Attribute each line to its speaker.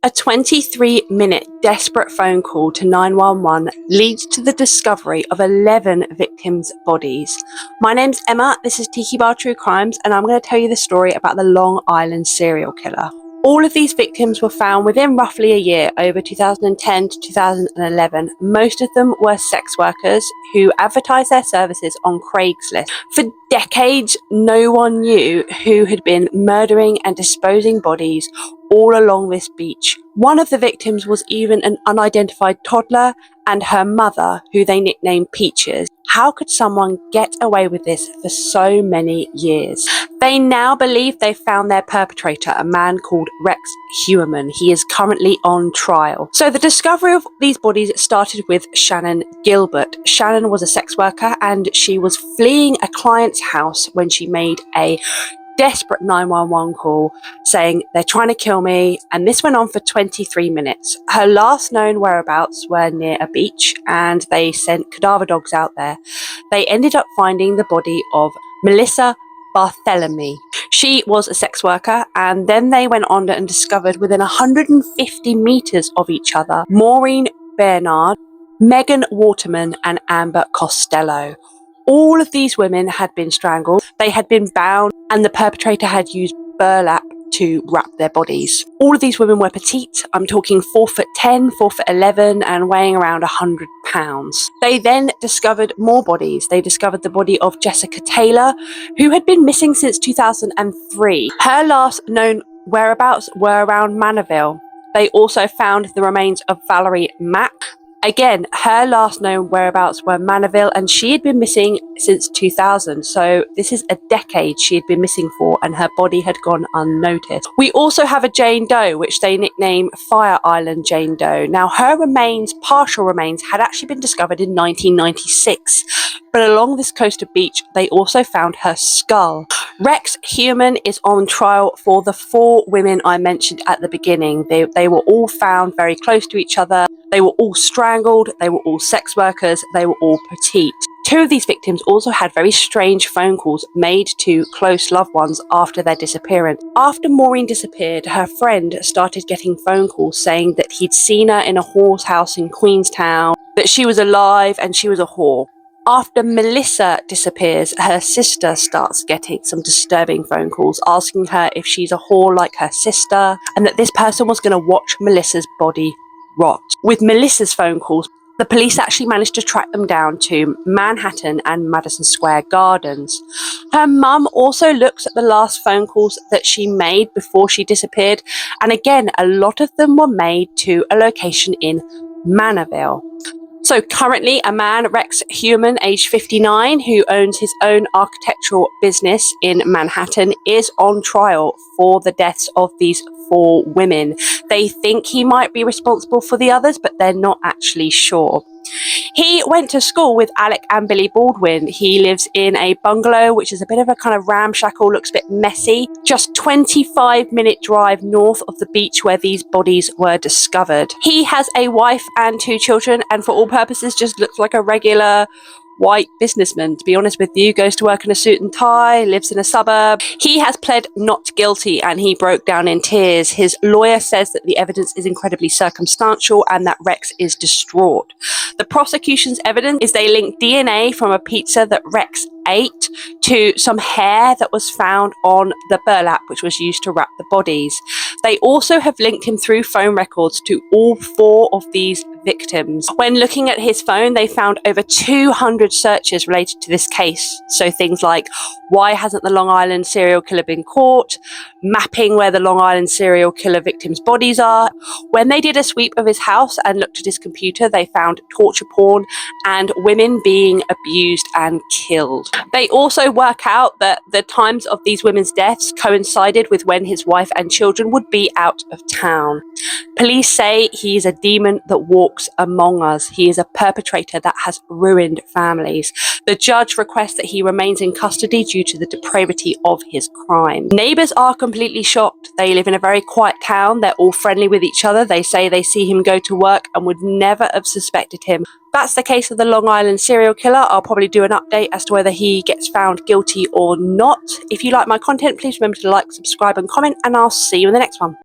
Speaker 1: A 23-minute desperate phone call to 911 leads to the discovery of 11 victims' bodies. My name's Emma, this is Tiki Bar True Crimes, and I'm going to tell you the story about the Long Island serial killer. All of these victims were found within roughly a year, over 2010 to 2011. Most of them were sex workers who advertised their services on Craigslist. For decades, no one knew who had been murdering and disposing bodies all along this beach. One of the victims was even an unidentified toddler and her mother, who they nicknamed Peaches. How could someone get away with this for so many years? They now believe they found their perpetrator, a man called Rex Heuermann. He is currently on trial. So the discovery of these bodies started with Shannon Gilbert. Shannon was a sex worker and she was fleeing a client's house when she made a desperate 911 call saying they're trying to kill me, and this went on for 23 minutes. Her last known whereabouts were near a beach and they sent cadaver dogs out there. They ended up finding the body of Melissa Barthélemy. She was a sex worker, and then they went on and discovered within 150 meters of each other Maureen Bernard, Megan Waterman and Amber Costello. All of these women had been strangled, they had been bound, and the perpetrator had used burlap to wrap their bodies. All of these women were petite. I'm talking 4'10", 4'11", and weighing around 100 pounds. They then discovered more bodies. They discovered the body of Jessica Taylor, who had been missing since 2003. Her last known whereabouts were around Manorville. They also found the remains of Valerie Mack. Again, her last known whereabouts were Manorville, and she had been missing since 2000. So this is a decade she had been missing for, and her body had gone unnoticed. We also have a Jane Doe, which they nicknamed Fire Island Jane Doe. Now, her remains, partial remains, had actually been discovered in 1996. But along this coastal beach, they also found her skull. Rex Heuermann is on trial for the 4 women I mentioned at the beginning. They were all found very close to each other. They were all strangled, they were all sex workers, they were all petite. 2 of these victims also had very strange phone calls made to close loved ones after their disappearance. After Maureen disappeared, her friend started getting phone calls saying that he'd seen her in a whore's house in Queenstown, that she was alive and she was a whore. After Melissa disappears, her sister starts getting some disturbing phone calls asking her if she's a whore like her sister, and that this person was going to watch Melissa's body rot. With Melissa's phone calls, the police actually managed to track them down to Manhattan and Madison Square Gardens. Her mum also looks at the last phone calls that she made before she disappeared, and again, a lot of them were made to a location in Manorville. So currently, a man, Rex Heuermann, aged 59, who owns his own architectural business in Manhattan, is on trial for the deaths of these 4 women. They think he might be responsible for the others, but they're not actually sure. He went to school with Alec and Billy Baldwin. He lives in a bungalow, which is a bit of a kind of ramshackle, looks a bit messy, just 25-minute drive north of the beach where these bodies were discovered. He has a wife and 2 children, and for all purposes just looks like a regular white businessman, to be honest with you. Goes to work in a suit and tie, lives in a suburb. He has pled not guilty and he broke down in tears. His lawyer says that the evidence is incredibly circumstantial and that Rex is distraught. The prosecution's evidence is they link DNA from a pizza that Rex ate to some hair that was found on the burlap which was used to wrap the bodies. They also have linked him through phone records to all 4 of these victims. When looking at his phone, they found over 200 searches related to this case. So things like, why hasn't the Long Island serial killer been caught? Mapping where the Long Island serial killer victims' bodies are. When they did a sweep of his house and looked at his computer, they found torture porn and women being abused and killed. They also work out that the times of these women's deaths coincided with when his wife and children would be out of town. Police say he is a demon that walks among us. He is a perpetrator that has ruined families. The judge requests that he remains in custody due to the depravity of his crime. Neighbours are completely shocked. They live in a very quiet town. They're all friendly with each other. They say they see him go to work and would never have suspected him. That's the case of the Long Island serial killer. I'll probably do an update as to whether he gets found guilty or not. If you like my content, please remember to like, subscribe and comment, and I'll see you in the next one.